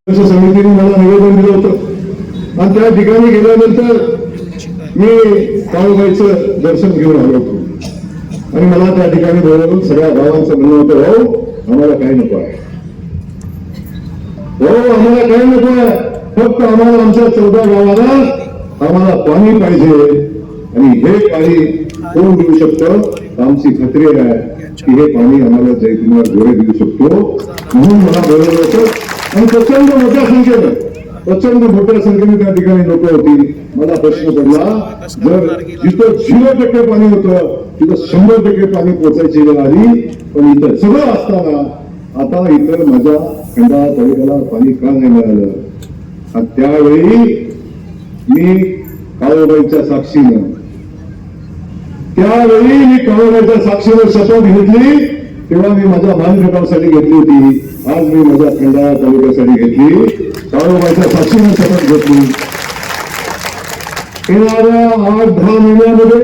समितीने मला निवेदन दिलं होतं आणि त्या ठिकाणी गेल्यानंतर मी काळूबाईचं दर्शन घेऊन आलो होतो आणि मला त्या ठिकाणी बोलवून सगळ्या गावांचं म्हणणं होतं, हो आम्हाला काही नको आहे, हो आम्हाला काही नको आहे, फक्त आम्हाला आमच्या 14 गावाला आम्हाला पाणी पाहिजे आणि हे पाणी कोण देऊ शकतं, आमची खात्री आहे की हे पाणी आम्हाला जयकुमार गोरे देऊ शकतो. म्हणून मला बोलवलं होतं आणि प्रचंड मोठ्या संख्येने त्या ठिकाणी लोक होती. मला प्रश्न पडला, जर जिथं 0% पाणी होतं तिथं 100% पाणी पोचायची वेळ आली, पण इथं सगळं असताना आता इतर माझ्या खंडाळा तालुक्याला पाणी का नाही मिळालं. आणि त्यावेळी मी काळूबाईच्या साक्षीनं शपथ घेतली. तेव्हा मी माझ्या बांधकामासाठी घेतली होती, आज मी माझ्या खंडाळा तालुक्यासाठी घेतली. काळूबाईच्या साक्षीने शपथ घेतली. येणाऱ्या 8-10 महिन्यामध्ये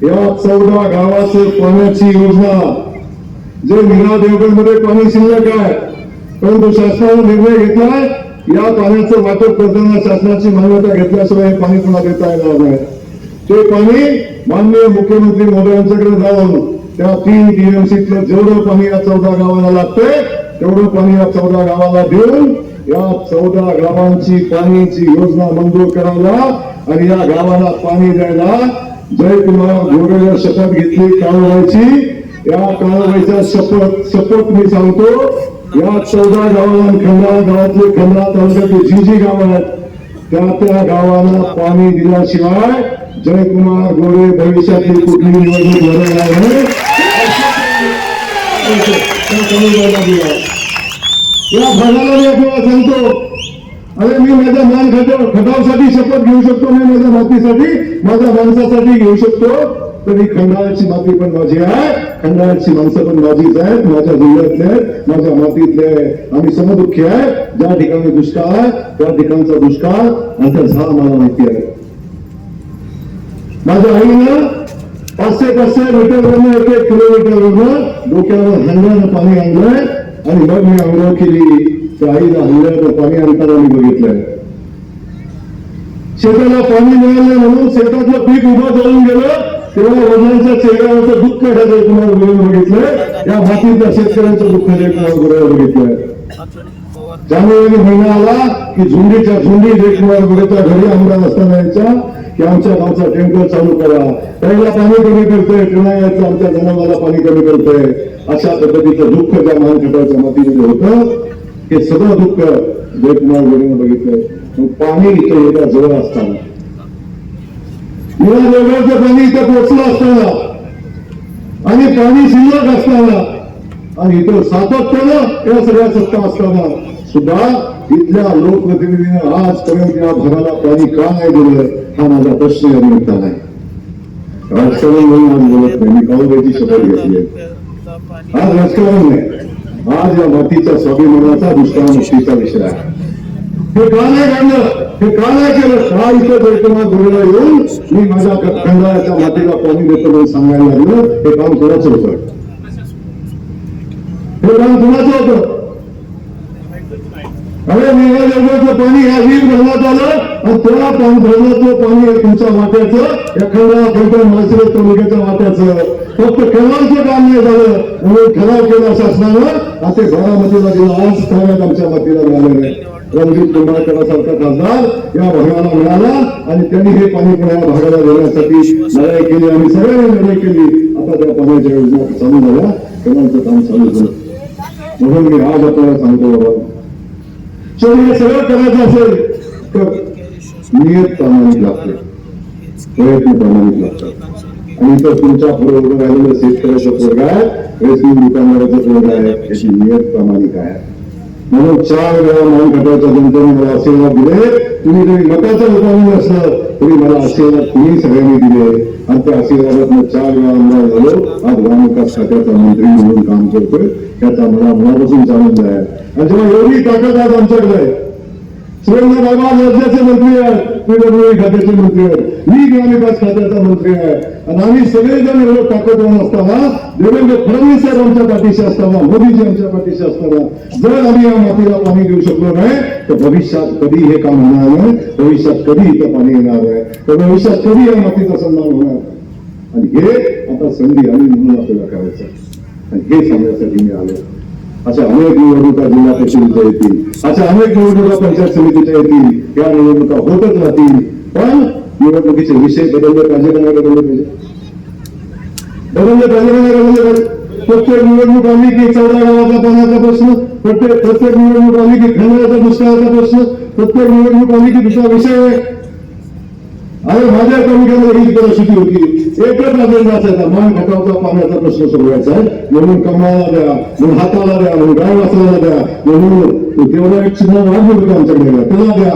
या 14 गावाचं पाण्याची योजना, जे मीरा देवगडमध्ये पाणी शिल्लक आहे, परंतु शासनाने निर्णय घेतलाय या पाण्याचं वाटप करताना शासनाची मान्यता घेतल्याशिवाय पाणी पुन्हा देता येणार नाही. ते पाणी माननीय मुख्यमंत्री महोदयांच्याकडे जाऊन त्या 3 टीएमसीतलं जेवढं पाणी या 14 गावाला लागतंय तेवढं पाणी या 14 गावाला देऊन या 14 गावांची पाण्याची योजना मंजूर करायला आणि या गावाला पाणी द्यायला जयकुमार गोरेला शपथ घेतली काळूबाईची. या काळूबाईच्या शपथ मी सांगतो, या 14 गावाला खंडाळा गावातले खंडाळा तालुक्यातले जी गाव आहेत त्या गावाला पाणी दिल्याशिवाय जयकुमार गोरे भविष्यातली कुठली निवडणूक लढवणार नाही. या भागाला मी आपल्याला सांगतो, अरे मी माझ्या मान खटावसाठी शपथ घेऊ शकतो, मी माझ्या मातीसाठी माझ्या माणसासाठी घेऊ शकतो, तरी खंडाळ्याची माती पण माझी आहे, खंडाळ्याची माणसं पण माझीच आहेत, माझ्या जिल्ह्यातले माझ्या मातीतले. आम्ही समदुःखी आहे. ज्या ठिकाणी दुष्काळ आहे त्या ठिकाणचा दुष्काळ नंतर झाला मला माहिती आहे. माझ्या आईनं 500 मीटरवरनं 1 किलोमीटरवरनं डोक्यावर हंड्यानं पाणी आणलंय आणि मग मी आंघोळ केली. त्या आईला हंड्यानं पाणी आणताना मी बघितलंय. शेताला पाणी मिळालं म्हणून शेतातलं पीक उभं जळून गेलं, तेव्हा वडिलांच्या चेहऱ्यावरचं दुःख जयकुमार गोरेवर बघितलंय. या मातीतल्या शेतकऱ्यांचं दुःख जयकुमार गोरेवर बघितलंय. जानेवारी महिना आला की झुंडीच्या झुंडी जयकुमार गोरेच्या घरी आमदार असताना यायच्या की आमच्या गावचा टँकर चालू करा, पहिला पाणी कमी करतोय, पुन्हा यायचं आमच्या जनावराला पाणी कमी करतोय. अशा पद्धतीचं दुःख त्या मानखटाच्या मातीमध्ये होतं. हे सगळं दुःख जयकुमार गोरेनं बघितलंय. पाणी इथं येत्या जवळ असताना, मीरा देवगडचं पाणी इथं पोचलं असताना आणि पाणी शिल्लक असताना आणि इथं सातत्यानं या सगळ्या सत्ता असताना सुद्धा इथल्या लोकप्रतिनिधीने आजपर्यंत या भागाला पाणी का नाही दिलं, हा माझा प्रश्न या निमित्तानं आहे. राजकारण म्हणून आज बोलत नाही, मी काळूबाईची शपथ घेतली. आज राजकारण नाही, आज या मातीच्या स्वाभिमानाचा दुष्काळमुक्तीचा विषय आहे. हे का नाही काढलं, हे का नाही केलं, का इथं जयकुमार गोरेला येऊन मी माझ्या खंडाळ्याच्या मातीला पाणी देतो म्हणून सांगायला लागलं. हे काम कोणाचं होतं, हे काम कोणाचं होतं. अरे मीरा देवगडचं पाणी ह्या वीर धरणात आलं आणि त्या धरणातलं पाणी तुमच्या वाट्याचं, या खंडाळा फलटण माळशिरस तालुक्याच्या वाट्याचं. फक्त केव्हाचं काम नाही झालं म्हणून ठराव केला शासनानं, असे बारामतीला दिला. आज स्थानात आमच्या मातीला मिळालं नाही. रणजित निंबाळकरांसारखा खासदार या भागाला मिळाला आणि त्यांनी हे पाणी पुण्या भागाला देण्यासाठी लढाई केली. आम्ही सगळ्यांनी लढाई केली. आता त्या पाण्याच्या योजना चालू झाल्या, केव्हाचं काम चालू झालं. म्हणून मी आज आपल्याला सांगतो, बाबा हे सगळं करायचं असेल तर नियत प्रामाणिक लागते, प्रयत्न प्रामाणिक लागतात. आणि तर तुमच्या पुढे उभं राहिलेलं शेतकऱ्याचं पोरग आहे, रेशीम दुकानदाराचं पोरग आहे, याची नियत प्रामाणिक आहे. म्हणून 4 वेळा मानखटाच्या जनतेने मला आशीर्वाद दिले. तुम्ही जरी मताचं उपाय असलं तरी मला आशीर्वाद तुम्ही सगळ्यांनी दिले आणि त्या आशीर्वादातनं 4 वेळा आमदार झालो. आज ग्रामविकास खात्याचा मंत्री म्हणून काम करतोय, त्याचा मला मनापासून आनंद आहे. आणि जेव्हा एवढी ताकद आज आमच्याकडे आहे, सुरेंद्र बाबा राज्याचे मंत्री आहेत, पीडब्ल्यूडी खात्याचे मंत्री आहेत, मी ग्रामविकास खात्याचा मंत्री आहे. आणि आम्ही सगळेजण एवढं ताकदवान असताना, देवेंद्र फडणवीस साहेब आमच्या पाठीशी असताना, मोदीजी आमच्या पाठीशी असताना जर आम्ही या मातीला पाणी देऊ शकलो नाही तर भविष्यात कधी हे काम होणार नाही, भविष्यात कधी इथं पाणी येणार नाही, तर भविष्यात कधी या मातीचा सन्मान होणार. आणि हे आता संधी आली म्हणून आपल्याला करायचं, आणि हे सांगण्यासाठी मी आलो. अशा अनेक निवडणुका जिल्हा परिषदेच्या येतील, अशा अनेक निवडणुका पंचायत समितीच्या येतील, या निवडणुका होतच राहतील. पण निवडणुकीचे विषय बदलले पाहिजे का नाही बदलले पाहिजे? बदलले पाहिजे का नाही बदलले पाहिजे? प्रत्येक निवडणूक आली की 14 गावाचा पाण्याचा प्रश्न, प्रत्येक निवडणूक आली की खंडाचा दुष्काळाचा प्रश्न, प्रत्येक निवडणूक आली की दुसरा विषय. अरे माझ्या तालुक्यामध्ये हीच परिस्थिती होती. एकच अजेंडा असायचा, मान खटावचा पाण्याचा प्रश्न सोडवायचा आहे, म्हणून कमळाला द्या, म्हणून हाताला द्या, म्हणून गाय वाचवायला द्या, म्हणून तेवढा एक चिन्ह वाढलं होतं आमच्याकडे, त्याला द्या.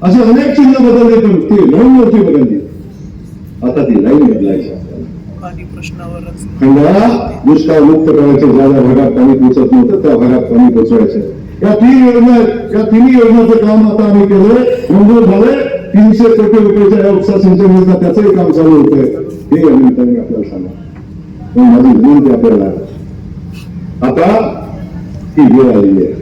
असे अनेक चिन्ह बदलले, पण ती लाईन नव्हती बदलली. आता ती लाईन बदलायची. खंडाळा दुष्काळ मुक्त करायचे, ज्या ज्या भागात पाणी पोहोचत नव्हतं त्या भागात पाणी पोहोचवायचं. या 3 योजना आहेत, या 3 योजनाचं काम आता आम्ही केलं, मंजूर झाले. 300 कोटी रुपयाच्या या उपसा सिंचन योजना त्याचंही काम चालू होतंय. हे या निमित्ताने आपल्याला सांगा. माझी विनंती आपल्याला, आता ही वेळ आलेली आहे.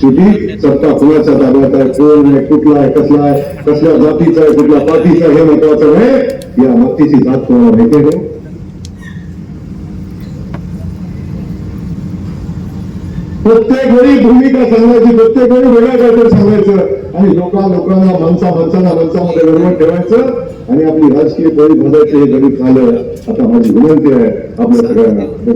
शेवटी सत्ता कुणाच्या ताब्यात आहे, कोण आहे, कुठला आहे, कसला आहे, कसल्या जातीचा आहे, कुठल्या पार्टीचा आहे, हे महत्वाचं नाही. या मत्तीची जात कोणाला माहिती आहे? प्रत्येक वेळी भूमिका सांगायची, प्रत्येक वेळी वेगळ्या काहीतरी सांगायचं, आणि लोकांना माणसामध्ये गडबड ठेवायचं, आणि आपली राजकीय पोळी भाजायची. हे गणित झालं. आता माझी विनंती आहे आपल्या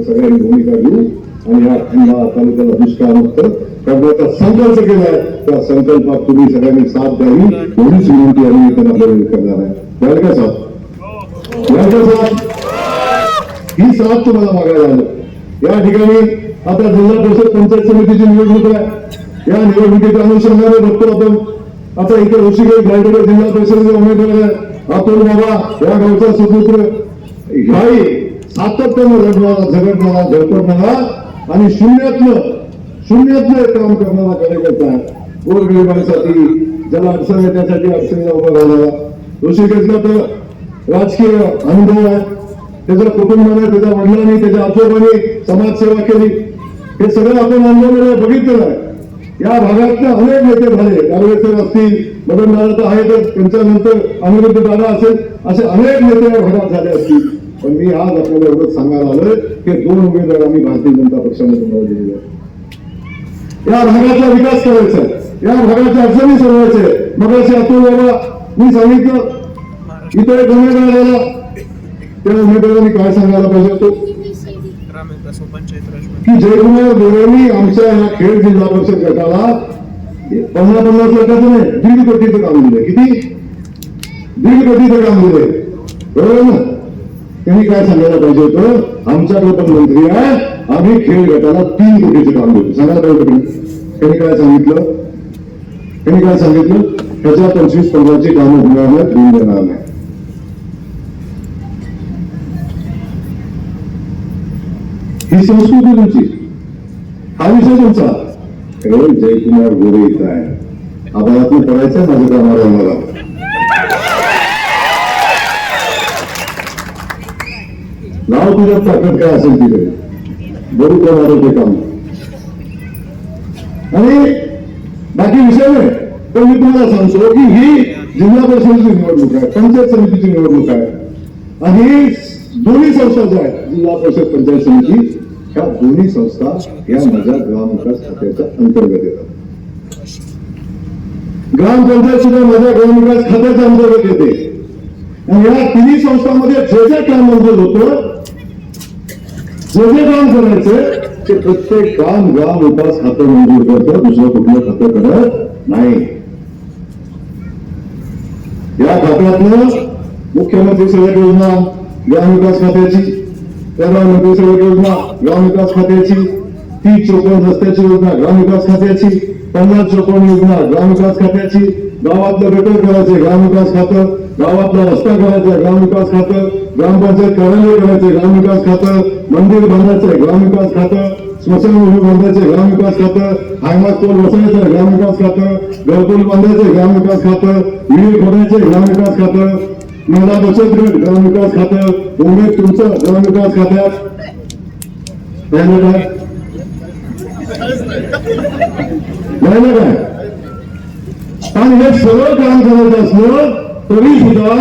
सगळ्यांनी भूमिका घेऊ, आणि या खंडाळा तालुक्याला दुष्काळमुक्त करण्याचा संकल्प केलाय. त्या संकल्पात तुम्ही सगळ्यांनी साथ द्यावी, एवढीच विनंती आम्ही त्यांना करणार आहे. द्याल का साथ? द्याल का साथ? ही साथ तुम्हाला मागायला आलं. या ठिकाणी आता जिल्हा परिषद पंचायत समितीची निवडणूक आहे. या निवडणुकीच्या अनुषंगाने बघतो आपण, आता इथे ऋषिकेश गायकवाड जिल्हा परिषदेचे उमेदवार आहे. आपण बाबा या गावचा सुपुत्र, ह्याही सातत्यानं झगडणारा धडपडणारा आणि शून्यातलं काम करणारा कार्यकर्ता आहे. गोरगरिबांसाठी, ज्याला अडचण आहे त्यासाठी अडचणीला उभा राहिला. ऋषिकेशला तर राजकीय अनुभव आहे, त्याच्या कुटुंबाने, त्याच्या वडिलांनी, त्याच्या आजोबांनी समाजसेवा केली. हे सगळं आपण अनुभवलेलं बघितलेलं आहे. या भागातले अनेक नेते झाले, दानवेकर असतील, मदन दादा तर आहेतच, त्यांच्यानंतर अनिरुद्ध दादा असेल, असे अनेक नेते या भागात झाले असतील. पण मी आज आपल्याला एवढंच सांगायला आलोय की 2 उमेदवार आम्ही भारतीय जनता पक्षाने तुम्हाला दिलेले आहेत. या भागाचा विकास करायचा आहे, या भागाच्या अडचणी सोडवायचे. मग असे अतुल बाबा मी सांगितलं, इथे एक उमेदवार आला, त्या उमेदवारांनी काय सांगायला पाहिजे होतं की जयकुमार गोरेंनी आमच्या या खेड जिल्हा परिषद गटाला 50 लाखाचं नाही, 1.5 कोटीचं काम दिलं. किती? 1.5 कोटीचं काम दिलंय, बरोबर ना? त्यांनी काय सांगायला पाहिजे होतं, आमच्याकडे पण मंत्री आहे, आम्ही खेड गटाला 3 कोटीचं काम देतो. सांगायला पाहिजे होतं. त्यांनी काय सांगितलं? त्याच्या 25-15ची कामं होणार नाही, देऊन देणार नाही. ही संस्कृती तुमची, हा विषय तुमचा. जयकुमार गोरे इथं आहे, आभारातून पडायचं माझं काम मला. नाव तुझ्यात ताकद काय असेल तिकडे बरू करणार ते काम, आणि बाकी विषय नाही. पण मी तुम्हाला सांगतो की ही जिल्हा परिषदेची निवडणूक आहे, पंचायत समितीची निवडणूक आहे, आणि दोन्ही संस्था ज्या आहेत, जिल्हा परिषद पंचायत समिती, ह्या दोन्ही संस्था या माझ्या ग्रामविकास खात्याच्या अंतर्गत येतात. ग्रामपंचायत सुद्धा माझ्या ग्रामविकास खात्याच्या अंतर्गत येते. आणि या 3 संस्थांमध्ये जे काम मंजूर होतं, जे काम करायचं ते प्रत्येक काम ग्रामविकास खातं मंजूर करतं, दुसरं कुठलं खातं करत नाही. या खात्यातनं मुख्यमंत्री सडक योजना ग्रामविकास खात्याची, प्रधानमंत्री सडक योजना ग्रामविकास खात्याची, 30-54 रस्त्याची योजना ग्रामविकास खात्याची, 50-54 योजना ग्रामविकास खात्याची, गावातलं गटर करायचे ग्रामविकास खातं, गावातला रस्ता करायचा ग्रामविकास खातं, ग्रामपंचायत कार्यालय करायचे ग्रामविकास खातं, मंदिर बांधायचं ग्रामविकास खातं, स्मशानभूमी बांधायचे ग्रामविकास खातं, हायमास टोल बसवायचं ग्रामविकास खातं, घरकुल बांधायचे ग्रामविकास खातं, विहीर खोदायचे ग्रामविकास खातं, महिला बचत गट ग्रामविकास खातं, उमेद तुमचं ग्रामविकास खात्यात नाही काय. आणि हे सगळं काम करायचं असलं तरी सुद्धा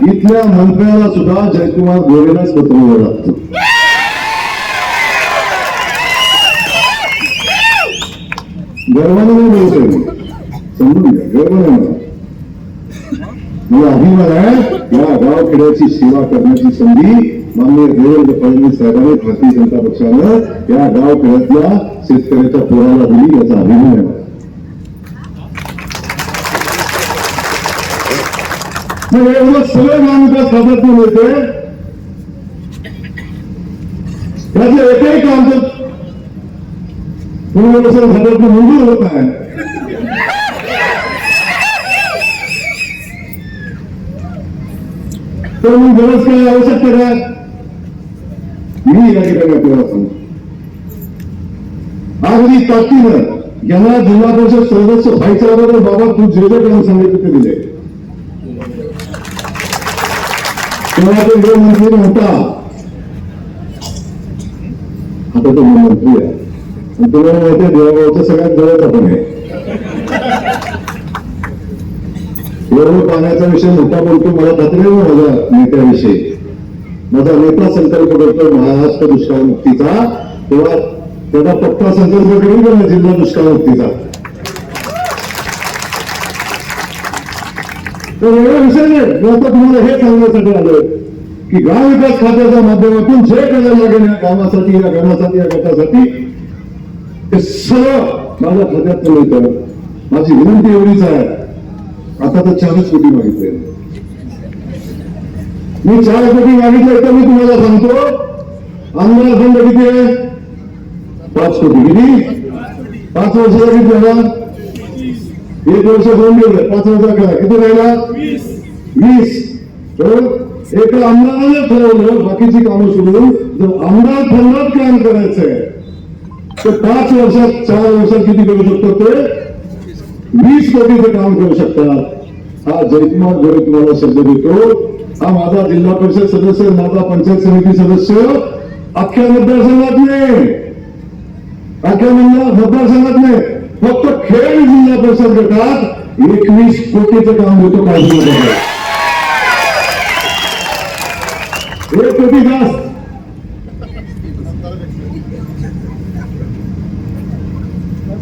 इथल्या मंत्र्याला सुद्धा जयकुमार गोरेलाच पत्र लिहावं लागतं. गर्वाने नाही बोलतोय मी, समजून घ्या, गर्व नाही मला अभिमान आहे. या गावखेड्याची सेवा करण्याची संधी माननीय देवेंद्र फडणवीस साहेबांनी भारतीय जनता पक्षानं या गावखेड्यातल्या शेतकऱ्याच्या पोराला दिली, याचा अभिमान आहे. एवढं सगळं ग्रामविकास खात्यातून मिळते, त्याचं एकही काम तर पुनर्वसन खात्यातून मंजूर होत आहे. तर मग गरज काय, आवश्यकता काय? मी या ठिकाणी आपल्याला सांगतो, अगदी ताकदीनं ज्यांना जिल्हा परिषद सदस्य व्हायच्या अगोदर बाबा तू जे जे काम सांगितलं ते दिले, तेव्हा तो गृहमंत्री नव्हता, आता तो गृहमंत्री आहे. तुम्हाला माहिती आहे देवागावच्या सगळ्यात जवळचा पण आहे. एवढं पाण्याचा विषय मोठा बोलतो, मला खात्री आहे माझ्या नेत्याविषयी. माझा नेता संकल्प करतो महाराष्ट्र दुष्काळ मुक्तीचा, तेव्हा त्याचा पक्का संकल्प करून करणार जिल्हा दुष्काळ मुक्तीचा. तर एवढा विषय नाही. मी आता तुम्हाला हे सांगण्यासाठी आलोय की ग्रामविकास खात्याच्या माध्यमातून जे करायला लागेल या कामासाठी, या गणासाठी, या गटासाठी ते सगळं माझ्या खात्यात मिळतं. माझी विनंती एवढीच आहे, आता तर 40 कोटी मागितले. मी 4 कोटी मागितले तर मी तुम्हाला सांगतो आमदार फंड किती आहे? 5 कोटी. किती? 5 वर्षाचा किती झाला? 1 वर्ष होऊन गेलं, 5 वर्षा करा किती राहिला? 20. तर एका आमदाराने ठरवलं बाकीची कामं सोडून जर आमदार फंडात काम करायचंय तर 5 वर्षात 4 वर्षात किती करू शकतो? ते 20 कोटीचं काम करू शकतात. हा जयकुमार गोरे तुम्हाला शब्द देतो. हा माझा जिल्हा परिषद सदस्य, माझा पंचायत समिती सदस्य अख्ख्या मतदारसंघात नाही, अख्ख्या मतदारसंघात नाही, फक्त खेड जिल्हा परिषद गटात 21 कोटीचं काम होतं. काळजी नका, 1 कोटी जास्त.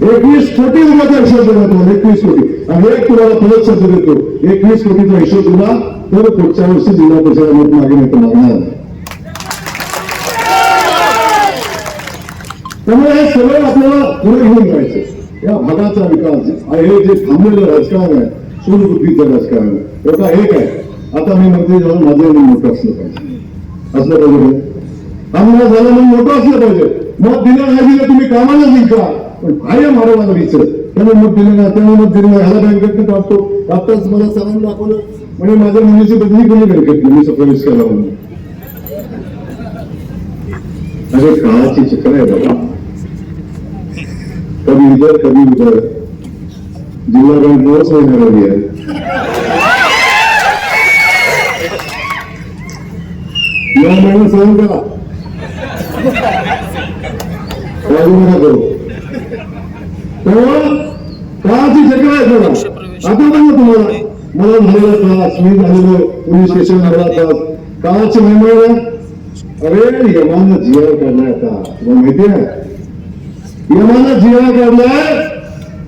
₹21 कोटी रुपयाचा हिशोब देतो. 21 कोटी. आणि एक तुम्हाला परत शब्द देतो, 21 कोटीचा हिशोब दिला तर पुढच्या वर्षी जिल्हा परिषद मत मागे नेता लागणार. त्यामुळे हे सगळं आपल्याला पुढे घेऊन जायचं. या भागाचा विकास हे जे थांबलेलं राजकारण आहे, सूडबुद्धीचं राजकारण, त्याचा एक आहे. आता मी मंत्री झालं, माझं मोठं असलं पाहिजे. आमदार झालं म्हणून मोठं असलं पाहिजे. मत दिलं नाही दिलं तुम्ही कामाला येईल का, पण कायम आरोग्याचं त्याने मत दिलं नाही, त्याने मत दिलं नाही, ह्याला बँकेतनं काढतो. आताच मला सरांनी दाखवलं म्हणजे माझ्या मुलीची बदली कोणी बँकेतली, मी प्रवेश केला म्हणून. अरे काळाची चक्र आहे बाबा, कधी इधर कधी उधर. जिल्हा बँक 9 महिन्यावरही आहे. या महिन्यात सहन करा, नका करू. तेव्हा काळाची चक्र आहे बघा. आता बघा तुम्हाला मला झालेला त्रास, मी झालेलो पोलीस स्टेशन झाला त्रास, काळाची मेमरी. अरे यमानं जीआर काढलाय. आता तुम्हाला माहिती आहे यमानं जीआर काढलाय.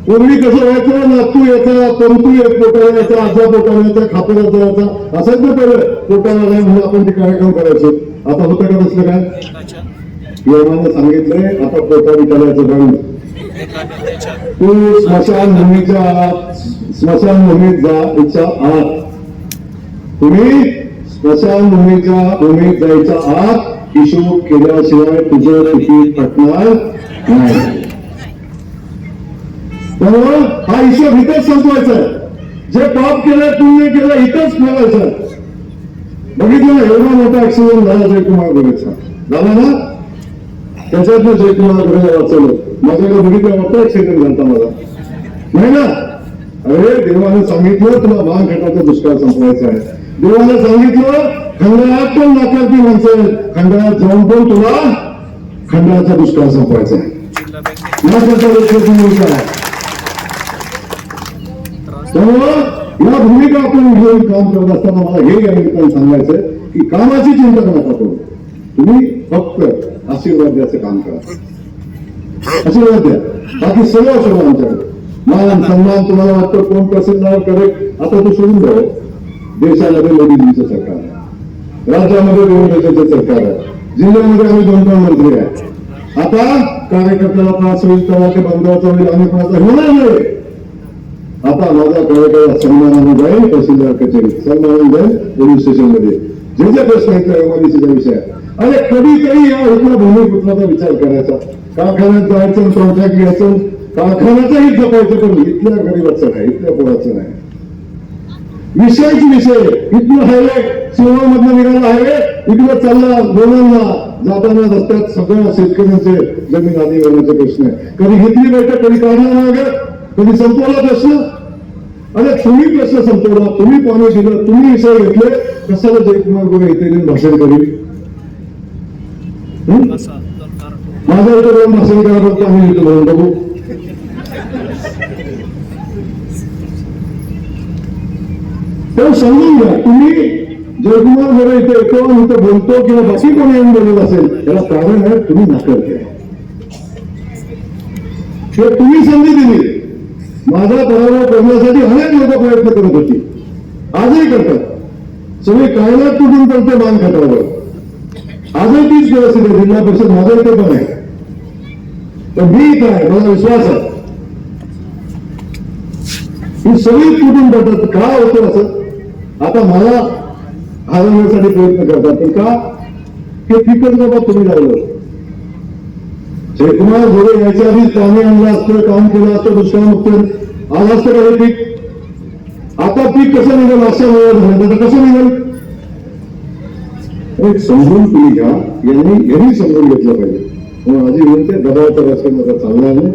पूर्वी कसं व्हायचं, नातू याचा, पंतू एक पोटाला याचा, आजा पोटाला याचा, खापरात जायचा, असंच ना पहिलं पोटाला जाय म्हणून आपण ते कार्यक्रम करायचो. आता होतं का तसलं काय? यमानं सांगितलंय आता पोटा विचारायचं बंद. तू स्मशानभूमीच्या आत, स्मशानभूमीत जायच्या आत, तुम्ही स्मशानभूमीत जायच्या आत हिशोब केल्याशिवाय तुझं तिकीट कटणार नाही. त्यामुळे हा हिशोब इथेच संपवायचा आहे. जे पाप केलं, पुण्य केलं, इथंच ठेवायचं. बघितलं ना एवढा मोठा ऍक्सिडेंट झाला जयकुमार गोरेचा, झाला ना. त्याच्यातनं जयकुमार गोरेला वाचवलं. माझ्याकडे बघितलं वाटतं ऍक्सिडेंट झाला मला नाही ना. अरे देवानं सांगितलं तुला वाघाटाचा दुष्काळ संपवायचा आहे. देवानं सांगितलं खंडाळ्यात पण नाकारती माणसं खंडाळ्यात जाऊन पण तुला खंडाळ्याचा दुष्काळ संपवायचा आहे. त्यामुळं या भूमिका आपण घेऊन काम करत असताना मला हे या निमित्तानं सांगायचं की कामाची चिंता नका करू. तुम्ही फक्त आशीर्वाद द्यायचं काम करा. आशीर्वाद द्या. बाकी सगळं सगळं आमच्याकडे मान सन्मान तुम्हाला वाटतं कोण प्रसिद्ध करेक्ट आता तो सोडून द्यावं. देशामध्ये मोदीजींचं सरकार आहे, राज्यामध्ये देवेंद्रजींचं सरकार आहे, जिल्ह्यामध्ये आम्ही 2 मंत्री आहे. आता कार्यकर्त्याला त्रास होईल तेव्हा ते बंधाचा होईल आणि कोणाचा होणार नाही. आता माझा कार्यकर्ता सन्मानाने जाईल तहसीलदार कचेरीत, सन्मानाने जाईल पोलीस स्टेशन मध्ये. जे जे प्रश्न आहेत एमआयडीसीचा विषय आहे. अरे कधीतरी या इथला भूमिपुत्राचा विचार करायचा. कारखान्यात जायचं कॉन्ट्रॅक्ट घ्यायचं कारखान्याचाही जपायचं पण इथल्या गरीबाचं नाही, इथल्या पोराचं नाही. विषयच विषय इथलं हायवे शिवगाव मधनं निघाला हायवे इकडं चालला दोनांना जाताना रस्त्यात सगळ्या शेतकऱ्यांचे जमीन आधी घेण्याचे प्रश्न आहे. कधी घेतली बैठक कधी काढला मागे कधी संपवला प्रश्न. अरे तुम्ही प्रश्न संपवला, तुम्ही पाणी दिलं, तुम्ही विषय घेतले, कशाला जयकुमार गोरे इथे येऊन भाषण करील? माझ्या इथे जाऊन भाषण करा फक्त आम्ही इथे म्हणून बघू. तर समजून घ्या तुम्ही जयकुमार गोरे इथे येतो आणि इथे बोलतो किंवा बाकी कोणी येऊन बोलत असेल त्याला कारण आहे तुम्ही नाकारते. हे तुम्ही संधी दिली. माझा पराभव करण्यासाठी अनेक लोक प्रयत्न करत होती, आजही करतात. सगळे कायद्यात तुटून पडते मान खाटावर. आजही तीच परिस्थिती आहे. जिल्हा परिषद माझ्या इथे पण आहे. तर मी काय मला विश्वास आहे ही सगळी तुटून पडतात. का होतं असं? आता मला हरवण्यासाठी प्रयत्न करतात पण का हे फिकच बाबा तुम्ही लावलं. जयकुमार गोरे याच्या आधीच पाणी आणलं असतं, काम केलं असतं, दुष्काळमुक्त आलं असतं का हे पीक? आता पीक कसं निघेल? अशा वेळेला झालं तर कसं निघेल? एक समजून तुम्ही घ्या. यांनी समजून घेतलं पाहिजे. माझी विनंती दबावाचा रस्ता माझा चालणार नाही.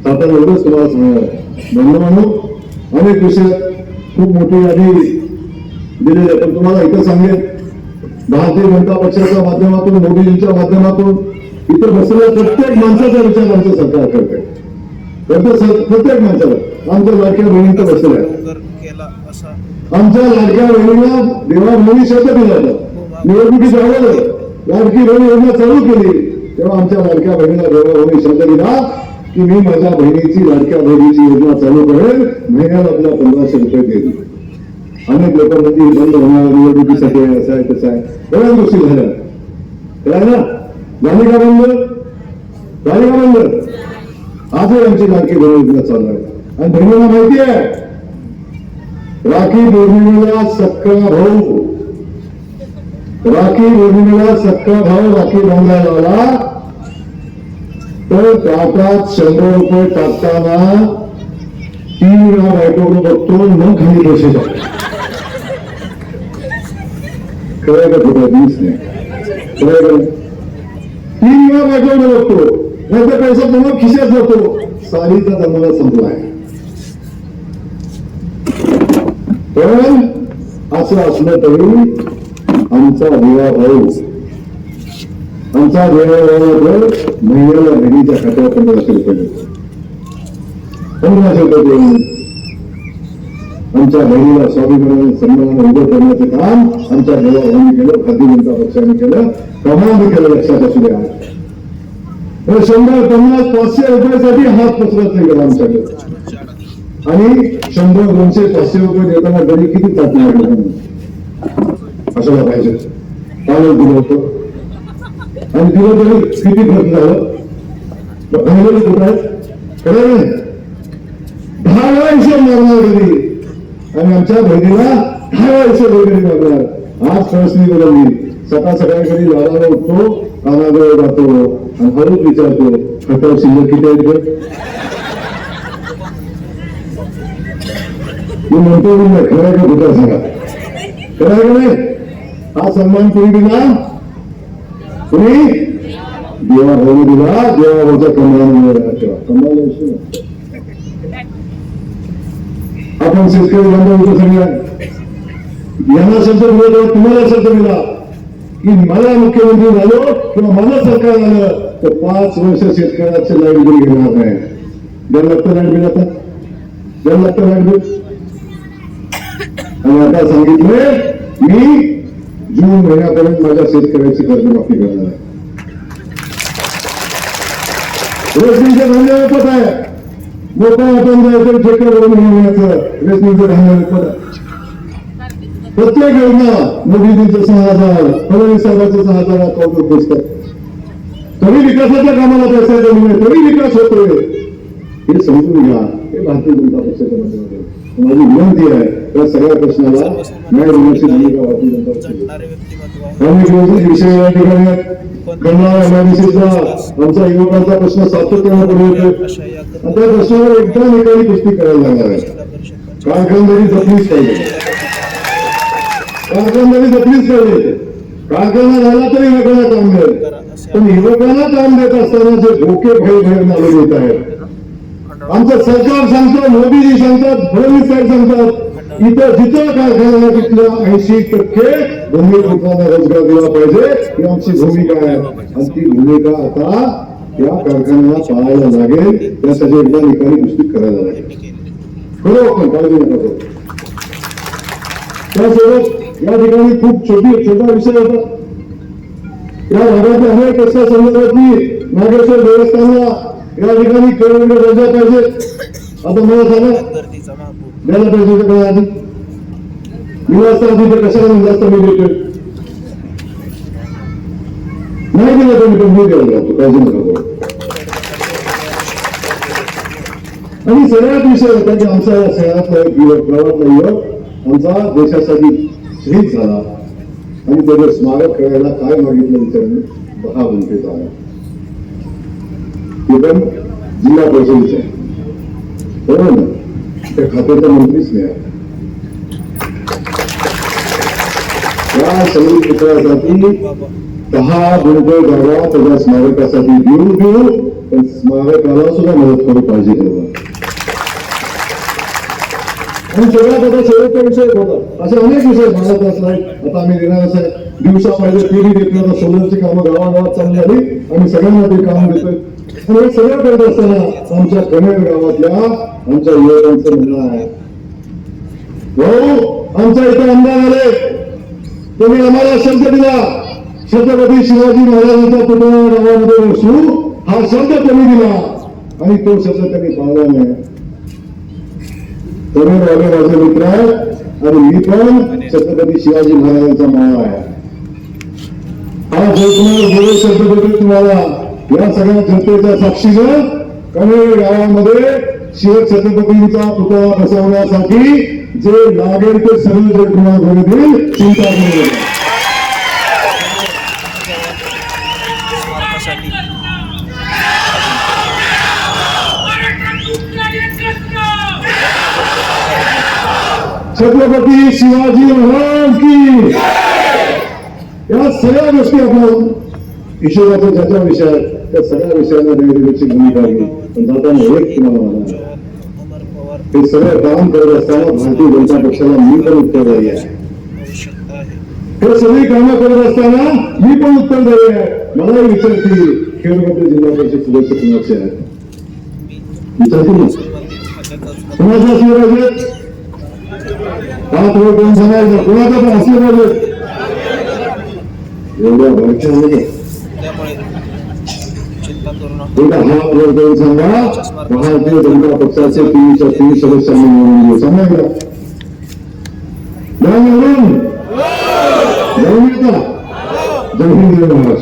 आता एवढंच तुम्हाला सांगणार म्हणून अनेक विषय खूप मोठी यादी दिलेली आहे. पण तुम्हाला इथं सांगेल भारतीय जनता पक्षाच्या माध्यमातून मोदीजींच्या माध्यमातून इथं बसलेल्या प्रत्येक माणसाचा विचार आमचं सरकार करते. प्रत्येक माणसाला आमच्या लाडक्या बहिणींचा बसलेला आहे. आमच्या लाडक्या बहिणीला देवाभूमी शब्द दिला होता. निवडणुकीत आवडलं लाडकी बहीण योजना चालू केली तेव्हा आमच्या लाडक्या बहिणीला देवाभूमी शब्द दिला की मी माझ्या बहिणीची लाडक्या बहिणीची योजना चालू करेल, महिन्याला आपला 1500 रुपये देईल. अनेक लोकांमध्ये बंद होणार निवडणुकीसाठी असं आहे तसं आहे बऱ्याच गोष्टी झाल्या ना. झाली का बंद? झाली का बंद? आजही आमची लाडकी बहीण योजना चालू आहे. आणि बहिणीला माहिती आहे राखी पौर्णिमेला सक्का भाऊ राखी बांधायला आला तर ताटात 100 रुपये टाकताना 3 वेळा बायकोकडे बघतो मग खाली पैसे टाकतो. खरं का खोटं? 20 नाही खरं. 3 वेळा बायकोकडे बघतो नाही तर पैसा तुम्हाला खिशात जातो. सालीचा जमाना संपलाय. पण असं असलं तरी आमचा देवा भाऊ महिन्याला बहिणीच्या खात्यावर 1500 रुपये देतो. 1500 रुपये देऊन आमच्या बहिणीला स्वाभिमानाने सन्मानाने उभं करण्याचं काम आमच्या देवा भाऊनी केलं, भारतीय जनता पक्षाने केलं, कमाल केलं. लक्षात असू द्या. 100, 50, 500 रुपयासाठी हात पसरत नाही गेला आमच्याकडे. आणि 100, 200, 500 रुपये देताना घरी किती चाचणी असायला पाहिजे. कालच दिलं होतं आणि दिलं तरी किती खर्च झालं? राहिलेलं कुठं आहे? कळलं नाही. 10 वेळा हिशोब मारणार घरी आणि आमच्या बहिणीला 10 वेळा हिशोब वगैरे मारणार. आज परिस्थिती बदलली. सकाळी कधी लाडाला उठतो, कानाजवळ जातो आणि हळूच विचारतो खटाव शिल्लक किती आहेत? मी म्हणतो खरं का कुठं सांगा? खरं का नाही? हा सन्मान कोणी दिला? तुम्ही देवा होऊ दिला, देवावरच्या कमळाने ठेवा. कमळाला विषय नाही. आपण शेतकरी बांधव सगळ्या यांना शब्द दिला, तुम्हाला शब्द दिला की मला मुख्यमंत्री झालो किंवा मला सरकार आलं तर 5 वर्ष शेतकऱ्याचे लाईट बिल घेणार नाही. द्यायला लागतं लाईट बिल, आता द्यायला लागतं लाईट बिल. आणि आता सांगितले मी जून महिन्यापर्यंत माझ्या शेतकऱ्याची कर्जमाफी करणार आहे. रेशनीचे धान्य विकत आहे, मोठा आपण जायचं ठेकेवरून घेण्याचं रेशनीचं धान्य विकत आहे. प्रत्येक योजना मोदीजींचं 6,000, फडणवीस साहेबांचं 6,000 अकाउंटवर पोचतात. तरी विकासाच्या कामाला पैसा कमी नाही, तरी विकास होतोय हे समजून घ्या. हे भारतीय जनता पक्षाच्या माध्यमातून माझी विनंती आहे. त्या सगळ्या प्रश्नाला न्याय देण्याची भूमिका भारतीय जनता पक्षाची. अनेक विषय या ठिकाणी आमचा युवकांचा प्रश्न सातत्याने पुढे येतो आणि त्या प्रश्नावर एकदा निकाली कुस्ती करायला लागणार आहे. कारखानदारी जपलीच पाहिजे, कारखानदारी जपलीच पाहिजे. कारखाना झाला तरी युवकांना काम मिळेल, पण युवकांना काम देत असताना जे धोके भय मालूम येत आहेत. आमचं सरकार सांगतो, मोदीजी सांगतात, फडणवीस साहेब सांगतात, इथं जिथं कारखाना तिथल्या 80% भूमी लोकांना रोजगार दिला पाहिजे ही आमची भूमिका आहे. आणि ती भूमिका आता या कारखान्याला पाळायला लागेल. त्यासाठी एकदा निकाली कुस्ती करायला लागेल. खरं आपण काळजी नका करू. त्यासोबत या ठिकाणी खूप छोटा विषय होता. या भागातल्या अनेक प्रश्न संदर्भातली नागेश्वर देवस्थानला या ठिकाणी करोड दर्जा पाहिजे. आता मला सांगा द्यायला पाहिजे का आधी निवासस्थान तिथे कशाला जास्त मी देतो नाही दिलं तर मी द्यायला लागतो. काळजी नका करू. आणि सगळ्यात विषय होता की आमचा शहरातला एक युवक, गावातला युवक आमचा देशासाठी शहीद झाला आणि त्याचं स्मारक करायला काय मागितलं विचारणे 10 गुंठे जागा. ते पण जिल्हा परिषदेचे आहे, बरोबर ना. त्या खात्याचा मंत्रीच नाही. या सैनिक क्षेत्रासाठी 10 गुंठे जागा त्याच्या स्मारकासाठी देऊ, पण स्मारकाला सुद्धा मदत करू पाहिजे तेव्हा. आणि सगळ्यात आता शेवटचा विषय होता. असे अनेक विषय भारत असणार. आता आम्ही देणार असं दिवसा पाहिजे फेरी देतो, सोलरची कामं गावागावात चालू झाली आणि सगळ्यांना ते काम देतोय. आणि हे सगळं करत असताना आमच्या कनेर गावातल्या आमच्या युवकांचं म्हणणं आहे, भाऊ आमच्या इथे आमदार आले, तुम्ही आम्हाला शब्द दिला छत्रपती शिवाजी महाराजांचा पुतळा गावामध्ये बसू, हा शब्द त्यांनी दिला आणि तो शब्द त्यांनी पाळला नाही. तरुण वाले माझे मित्र आहेत आणि मी पण छत्रपती शिवाजी महाराजांचा माळा आहे. हा जो तुम्हाला जो शब्द देतो तुम्हाला या सगळ्या जनतेच्या साक्षीनं कनेर गावामध्ये शिवछत्रपतींचा पुतळा बसवण्यासाठी जे लागेल ते सर्व जे तुम्हाला देईल, चिंता करू नका. छत्रपती शिवाजी महाराज की या सगळ्या गोष्टी आपण ईश्वराचा ज्याच्या विषय त्या सगळ्या विषयांना देण्याची भूमिका घ्या. पण जाताना एक तुम्हाला म्हणा, हे सगळं काम करत असताना भारतीय जनता पक्षाला मी पण उत्तरदायी आहे. हे सगळी कामं करत असताना मी पण उत्तरदायी आहे. मलाही विचारतील खेडमध्ये जिल्हा परिषद सदस्य कुणाचे आहेत, विचारतील कुणाचा असले पाहिजे, हात वर करून सांगायचं कुणाचा पण असले पाहिजे. एवढ्या भरच्या एका हात वर करून सांगा भारतीय जनता पक्षाचे 3 सदस्यांनी निवडून सांगायला जय हिंद महाराष्ट्र.